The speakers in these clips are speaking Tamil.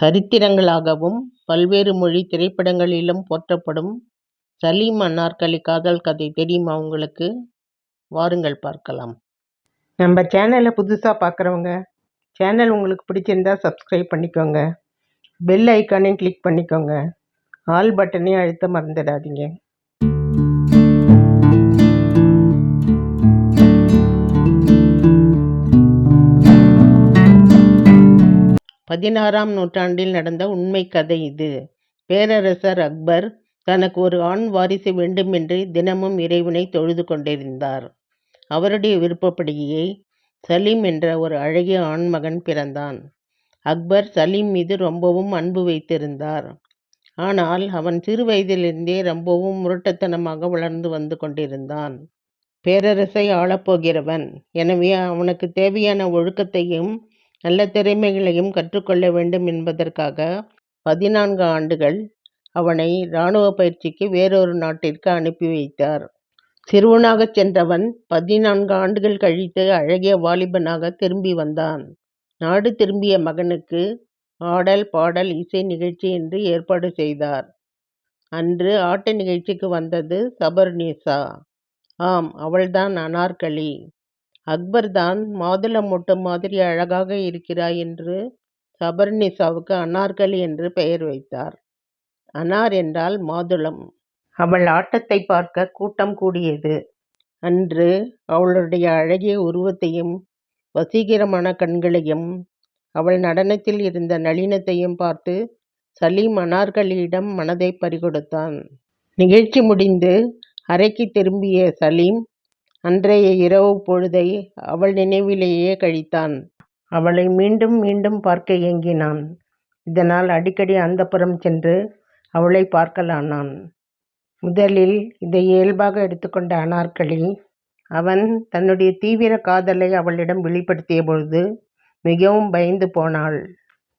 சரித்திரங்களாகவும் பல்வேறு மொழி திரைப்படங்களிலும் போற்றப்படும் சலீம் அன்னார்கலி காதல் கதை தெரியுமா உங்களுக்கு? வாருங்கள் பார்க்கலாம். நம்ம சேனலை புதுசாக பார்க்குறவங்க சேனல் உங்களுக்கு பிடிச்சிருந்தா சப்ஸ்கிரைப் பண்ணிக்கோங்க. பெல் ஐக்கானையும் கிளிக் பண்ணிக்கோங்க. ஆல் பட்டனையும் அழுத்த மறந்துடாதீங்க. பதினாறாம் நூற்றாண்டில் நடந்த உண்மை கதை இது. பேரரசர் அக்பர் தனக்கு ஒரு ஆண் வாரிசு வேண்டுமென்று தினமும் இறைவனை தொழுது கொண்டிருந்தார். அவருடைய விருப்பப்படியே சலீம் என்ற ஒரு அழகிய ஆண்மகன் பிறந்தான். அக்பர் சலீம் மீது ரொம்பவும் அன்பு வைத்திருந்தார். ஆனால் அவன் சிறு வயதிலிருந்தே ரொம்பவும் முரட்டுத்தனமாக வளர்ந்து வந்து கொண்டிருந்தான். பேரரசை ஆளப்போகிறவன், எனவே அவனுக்கு தேவையான ஒழுக்கத்தையும் நல்ல திறமைகளையும் கற்றுக்கொள்ள வேண்டும் என்பதற்காக 14 ஆண்டுகள் அவனை இராணுவ பயிற்சிக்கு வேறொரு நாட்டிற்கு அனுப்பி வைத்தார். சிறுவனாகச் சென்றவன் 14 ஆண்டுகள் கழித்து அழகிய வாலிபனாக திரும்பி வந்தான். நாடு திரும்பிய மகனுக்கு ஆடல், பாடல், இசை நிகழ்ச்சி என்று ஏற்பாடு செய்தார். அன்று ஆட்ட நிகழ்ச்சிக்கு வந்தது சபர்நிசா. ஆம், அவள்தான் அனார்கலி. அக்பர் தான் மாதுளம் மொட்டு மாதிரி அழகாக இருக்கிறாய் என்று சபர்நிசாவுக்கு அனார்கலி என்று பெயர் வைத்தார். அனார் என்றால் மாதுளம். அவள் ஆட்டத்தை பார்க்க கூட்டம் கூடியது. அன்று அவளுடைய அழகிய உருவத்தையும் வசீகரமான கண்களையும் அவள் நடனத்தில் இருந்த நளினத்தையும் பார்த்து சலீம் அனார்கலியிடம் மனதை பறிகொடுத்தான். நிகழ்ச்சி முடிந்து அறைக்கு திரும்பிய சலீம் அன்றைய இரவு பொழுதை அவள் நினைவிலேயே கழித்தான். அவளை மீண்டும் மீண்டும் பார்க்க ஏங்கினான். இதனால் அடிக்கடி அந்தப்புறம் சென்று அவளை பார்க்கலானான். முதலில் இதை இயல்பாக எடுத்துக்கொண்ட அனார்கலி, அவன் தன்னுடைய தீவிர காதலை அவளிடம் வெளிப்படுத்திய பொழுது மிகவும் பயந்து போனாள்.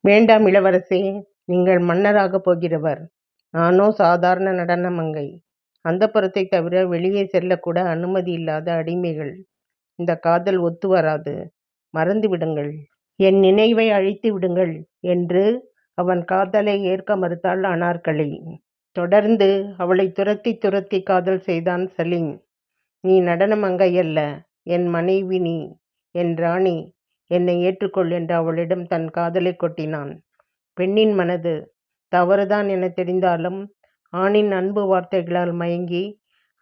வேண்டாம் இளவரசே, நீங்கள் மன்னராகப் போகிறவர். நானோ சாதாரண நடன மங்கை. அந்தப்புறத்தை தவிர வெளியே செல்லக்கூட அனுமதி இல்லாத அடிமைகள். இந்த காதல் ஒத்து வராது. மறந்து விடுங்கள். என் நினைவை அழித்து விடுங்கள் என்று அவன் காதலை ஏற்க மறுத்தாள் அனார்கலி. தொடர்ந்து அவளை துரத்தி துரத்தி காதல் செய்தான் சலீம். நீ நடன மங்கை அல்ல, என் மனைவி நீ, என் ராணி, என்னை ஏற்றுக்கொள் என்று அவளிடம் தன் காதலை கொட்டினான். பெண்ணின் மனது தவறுதான் என தெரிந்தாலும் ஆணின் அன்பு வார்த்தைகளால் மயங்கி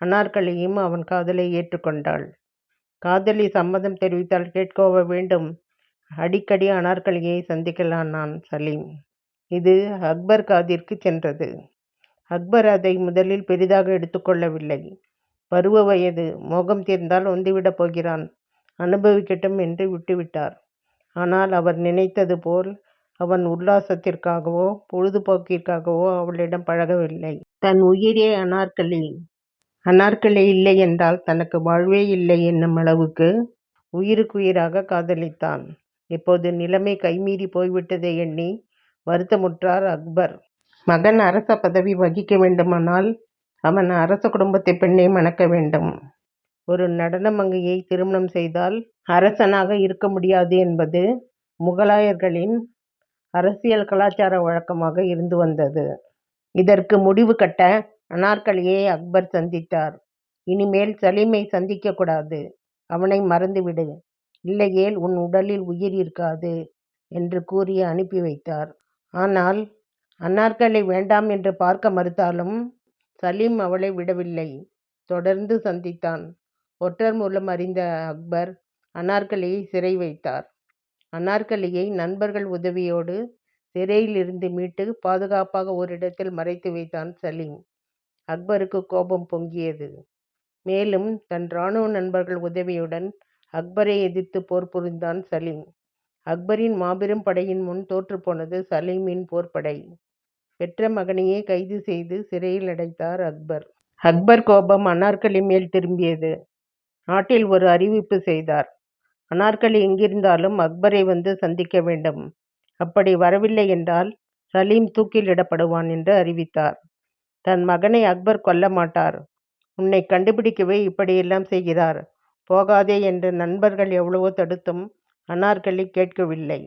அனார்கலியும் அவன் காதலை ஏற்றுக்கொண்டாள். காதலி சம்மதம் தெரிவித்தால் கேட்கவா வேண்டும்? அடிக்கடி அனார்கலியை சந்திக்கலானான் சலீம். இது அக்பர் காதிற்கு சென்றது. அக்பர் அதை முதலில் பெரிதாக எடுத்துக்கொள்ளவில்லை. பருவ வயது, மோகம் தீர்ந்தால் வந்துவிடப் போகிறான், அனுபவிக்கட்டும் என்று விட்டுவிட்டார். ஆனால் அவர் நினைத்தது போல் அவன் உல்லாசத்திற்காகவோ பொழுதுபோக்கிற்காகவோ அவளிடம் பழகவில்லை. தன் உயிரே அனார்கலி. அனார்கலி இல்லை என்றால் தனக்கு வாழ்வே இல்லை என்னும் அளவுக்கு உயிருக்குயிராக காதலித்தான். இப்போது நிலைமை கைமீறி போய்விட்டதை எண்ணி வருத்தமுற்றார் அக்பர். மகன் அரச பதவி வகிக்க வேண்டுமானால் அவன் அரச குடும்பத்தை பெண்ணை மணக்க வேண்டும். ஒரு நடன மங்கையை திருமணம் செய்தால் அரசனாக இருக்க முடியாது என்பது முகலாயர்களின் அரசியல் கலாச்சார வழக்கமாக இருந்து வந்தது. இதற்கு முடிவு கட்ட அனார்கலியை அக்பர் சந்தித்தார். இனிமேல் சலீமை சந்திக்க கூடாது, அவனை மறந்துவிடு, இல்லையேல் உன் உடலில் உயிர் இருக்காது என்று கூறி அனுப்பி வைத்தார். ஆனால் அனார்கலி வேண்டாம் என்று பார்க்க மறுத்தாலும் சலீம் அவளை விடவில்லை. தொடர்ந்து சந்தித்தான். ஒற்றர் மூலம் அறிந்த அக்பர் அனார்கலியை சிறை வைத்தார். அனார்கலியை நண்பர்கள் உதவியோடு சிறையில் இருந்து மீட்டு பாதுகாப்பாக ஓரிடத்தில் மறைத்து வைத்தான் சலீம். அக்பருக்கு கோபம் பொங்கியது. மேலும் தன் இராணுவ நண்பர்கள் உதவியுடன் அக்பரை எதிர்த்து போர் புரிந்தான் சலீம். அக்பரின் மாபெரும் படையின் முன் தோற்றுப்போனது சலீமின் போர்ப்படை. பெற்ற மகனையே கைது செய்து சிறையில் அடைத்தார் அக்பர். அக்பர் கோபம் அனார்கலி மேல் திரும்பியது. நாட்டில் ஒரு அறிவிப்பு செய்தார். அனார்கலி எங்கிருந்தாலும் அக்பரை வந்து சந்திக்க வேண்டும். அப்படி வரவில்லை என்றால் சலீம் தூக்கிலிடப்படுவான் என்று அறிவித்தார். தன் மகனை அக்பர் கொல்ல மாட்டார். உன்னை கண்டுபிடிக்கவே இப்படியெல்லாம் செய்கிறார், போகாதே என்று நண்பர்கள் எவ்வளவோ தடுத்தும் அனார்கலி கேட்கவில்லை.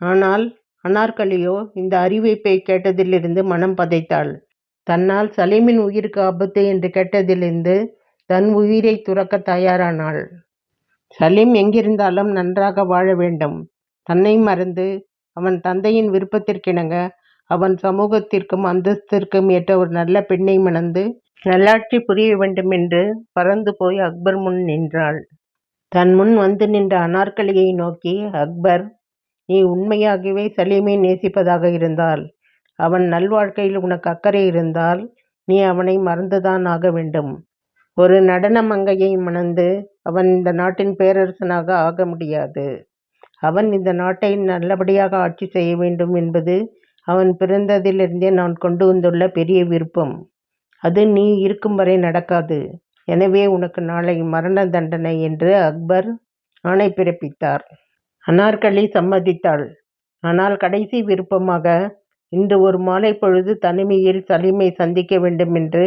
ஆனால் அனார்கலியோ இந்த அறிவிப்பை கேட்டதிலிருந்து மனம் பதைத்தாள். தன்னால் சலீமின் உயிருக்கு ஆபத்து என்று கேட்டதிலிருந்து தன் உயிரை துறக்க தயாரானாள். சலீம் எங்கிருந்தாலும் நன்றாக வாழ வேண்டும். தன்னை மறந்து அவன் தந்தையின் விருப்பத்திற்கிணங்க அவன் சமூகத்திற்கும் அந்தஸ்திற்கும் ஏற்ற ஒரு நல்ல பெண்ணை மணந்து நல்லாட்சி புரிய வேண்டும் என்று பறந்து போய் அக்பர் முன் நின்றாள். தன் முன் வந்து நின்ற அனார்கலியை நோக்கி, அக்பர், நீ உண்மையாகவே சலீமை நேசிப்பதாக இருந்தால், அவன் நல்வாழ்க்கையில் உனக்கு அக்கறை இருந்தால், நீ அவனை மறந்துதான் ஆக வேண்டும். ஒரு நடன மங்கையை மணந்து அவன் இந்த நாட்டின் பேரரசனாக ஆக முடியாது. அவன் இந்த நாட்டை நல்லபடியாக ஆட்சி செய்ய வேண்டும் என்பது அவன் பிறந்ததிலிருந்தே நான் கொண்டு வந்துள்ள பெரிய விருப்பம். அது நீ இருக்கும் வரை நடக்காது. எனவே உனக்கு நாளை மரண தண்டனை என்று அக்பர் ஆணை பிறப்பித்தார். அனார்கலி சம்மதித்தாள். ஆனால் கடைசி விருப்பமாக இன்று ஒரு மாலை பொழுது தனிமையில் சலீமை சந்திக்க வேண்டும் என்று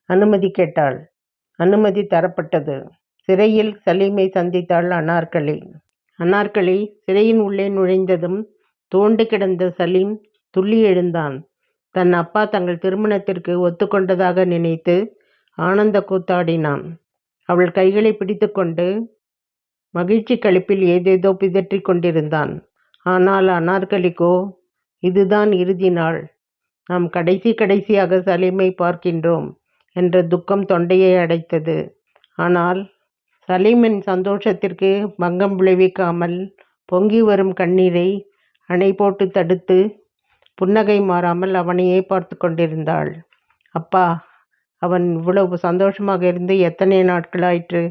அனுமதி கேட்டாள். அனுமதி தரப்பட்டது. சிறையில் சலீமை சந்தித்தாள் அனார்கலி. அனார்கலி சிறையின் உள்ளே நுழைந்ததும் தோண்டி கிடந்த சலீம் துள்ளி எழுந்தான். தன் அப்பா தங்கள் திருமணத்திற்கு ஒத்துக்கொண்டதாக நினைத்து ஆனந்த கூத்தாடினான். அவள் கைகளை பிடித்து கொண்டு மகிழ்ச்சி களிப்பில் ஏதேதோ பிதற்றிக் கொண்டிருந்தான். ஆனால் அனார்கலிக்கோ, இதுதான் இறுதி நாள், நாம் கடைசியாக சலீமை பார்க்கின்றோம் என்ற துக்கம் தொண்டையை அடைத்தது. ஆனால் சலீமின் சந்தோஷத்திற்கு பங்கம் விளைவிக்காமல் பொங்கி வரும் கண்ணீரை அணை போட்டு தடுத்து புன்னகை மாறாமல் அவனையே பார்த்து கொண்டிருந்தாள். அப்பா, அவன் இவ்வளவு சந்தோஷமாக இருந்து எத்தனை நாட்களாயிற்று?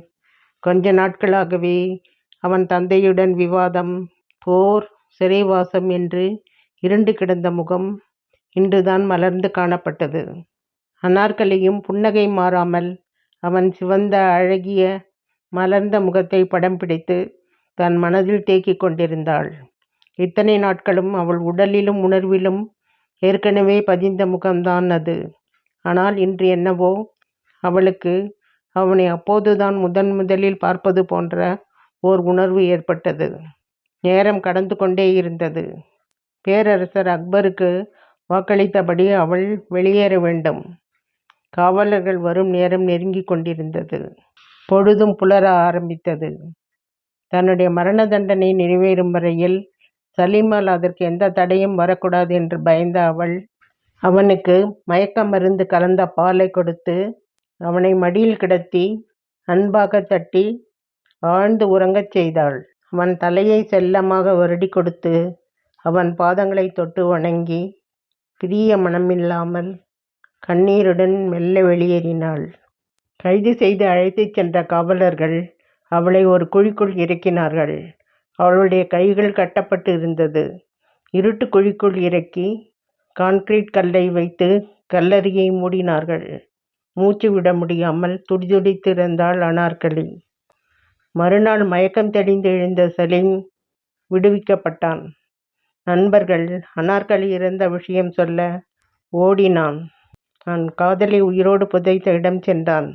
கொஞ்ச நாட்களாகவே அவன் தந்தையுடன் விவாதம், போர், சிறைவாசம் என்று இருண்டு கிடந்த முகம் இன்றுதான் மலர்ந்து காணப்பட்டது. அனார்கலியும் புன்னகை மாறாமல் அவன் சிவந்த அழகிய மலர்ந்த முகத்தை படம் பிடித்து தன் மனதில் தேக்கிக் கொண்டிருந்தாள். இத்தனை நாட்களும் அவள் உடலிலும் உணர்விலும் ஏற்கனவே பதிந்த முகம்தான் அது. ஆனால் இன்று என்னவோ அவளுக்கு அவனை அப்போதுதான் முதலில் பார்ப்பது போன்ற ஓர் உணர்வு ஏற்பட்டது. நேரம் கடந்து கொண்டே இருந்தது. பேரரசர் அக்பருக்கு வாக்களித்தபடி அவள் வெளியேற வேண்டும். காவலர்கள் வரும் நேரம் நெருங்கி கொண்டிருந்தது. பொழுதும் புலர ஆரம்பித்தது. தன்னுடைய மரண தண்டனை நிறைவேறும் வரையில் சலீமால் அதற்கு எந்த தடையும் வரக்கூடாது என்று பயந்த அவள் அவனுக்கு மயக்க மருந்து கலந்த பாலை கொடுத்து அவனை மடியில் கிடத்தி அன்பாக தட்டி ஆழ்ந்து உறங்கச் செய்தாள். அவன் தலையை செல்லமாக வருடி கொடுத்து அவன் பாதங்களை தொட்டு வணங்கி பிரிய மனமில்லாமல் கண்ணீருடன் மெல்ல வெளியேறினாள். கைது செய்து அழைத்துச் சென்ற காவலர்கள் அவளை ஒரு குழிக்குள் இறக்கினார்கள். அவளுடைய கைகள் கட்டப்பட்டு இருந்தது. இருட்டு குழிக்குள் இறக்கி கான்கிரீட் கல்லை வைத்து கல்லறையை மூடினார்கள். மூச்சு விட முடியாமல் துடிதுடித்திருந்தாள் அனார்கலி. மறுநாள் மயக்கம் தெளிந்து எழுந்த சலீம் விடுவிக்கப்பட்டான். நண்பர்கள் அனார்கலி இறந்த விஷயம் சொல்ல ஓடினான். நான் காதலை உயிரோடு புதைத்த இடம் சென்றான்.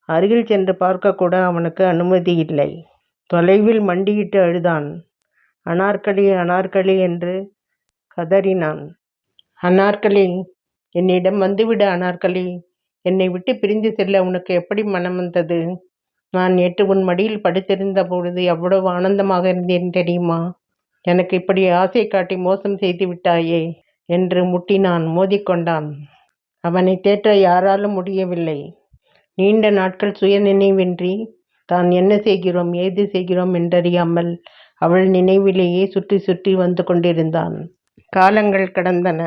அருகில் சென்று பார்க்கக்கூட அவனுக்கு அனுமதி இல்லை. தொலைவில் மண்டியிட்டு அழுதான். அனார்கலி, அனார்கலி என்று கதறினான். அனார்கலி, என்னிடம் வந்துவிடு அனார்கலி. என்னை விட்டு பிரிந்து செல்ல உனக்கு எப்படி மனம் வந்தது? நான் நேற்று உன் மடியில் படுத்திருந்த பொழுது எவ்வளவு ஆனந்தமாக இருந்தேன் தெரியுமா? எனக்கு இப்படி ஆசை காட்டி மோசம் செய்து விட்டாயே என்று முட்டினான். மோதிக்கொண்டான். அவனை தேற்ற யாராலும் முடியவில்லை. நீண்ட நாட்கள் சுய நினைவின்றி தான் என்ன செய்கிறோம் ஏது செய்கிறோம் என்றறியாமல் அவள் நினைவிலேயே சுற்றி சுற்றி வந்து கொண்டிருந்தான். காலங்கள் கடந்தன.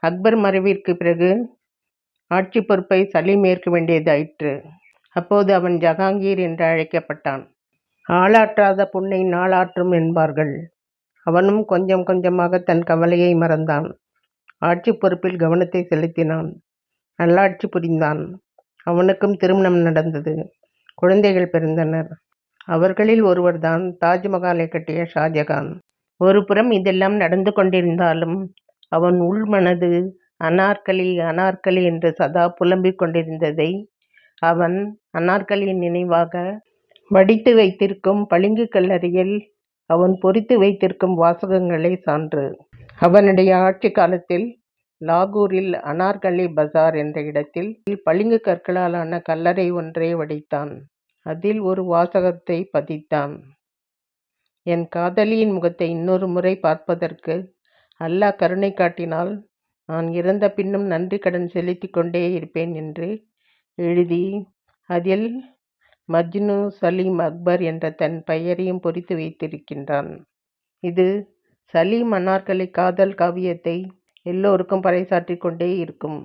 அக்பர் மறைவிற்கு பிறகு ஆட்சி பொறுப்பை சலீம் ஏற்க வேண்டியதாயிற்று. அப்போது அவன் ஜஹாங்கீர் என்று அழைக்கப்பட்டான். ஆளாற்றாத புண்ணை நாளாற்றும் என்பார்கள். அவனும் கொஞ்சம் கொஞ்சமாக தன் கவலையை மறந்தான். ஆட்சி பொறுப்பில் கவனத்தை செலுத்தினான். நல்லாட்சி புரிந்தான். அவனுக்கும் திருமணம் நடந்தது. குழந்தைகள் பிறந்தனர். அவர்களில் ஒருவர்தான் தாஜ்மஹாலை கட்டிய ஷாஜகான். ஒரு புறம் இதெல்லாம் நடந்து கொண்டிருந்தாலும் அவன் உள் மனது அனார்கலி, அனார்கலி என்று சதா புலம்பிக் கொண்டிருந்ததை அவன் அனார்கலியின் நினைவாக வடித்து வைத்திருக்கும் பளிங்கு கல்லறையில் அவன் பொறித்து வைத்திருக்கும் வாசகங்களே சான்று. அவனுடைய ஆட்சி காலத்தில் லாகூரில் அனார்கலி பஜார் என்ற இடத்தில் பளிங்கு கற்களாலான கல்லறை ஒன்றை வடித்தான். அதில் ஒரு வாசகத்தை பதித்தான். என் காதலியின் முகத்தை இன்னொரு முறை பார்ப்பதற்கு அல்லாஹ் கருணை காட்டினால் நான் இறந்த பின்னும் நன்றி கடன் செலுத்திக் கொண்டே இருப்பேன் என்று எழுதி அதில் மஜ்னு சலீம் அக்பர் என்ற தன் பெயரையும் பொறித்து வைத்திருக்கின்றான். இது சலீம் அனார்கலி காதல் காவியத்தை எல்லோருக்கும் பறைசாற்றிக் கொண்டே இருக்கும்.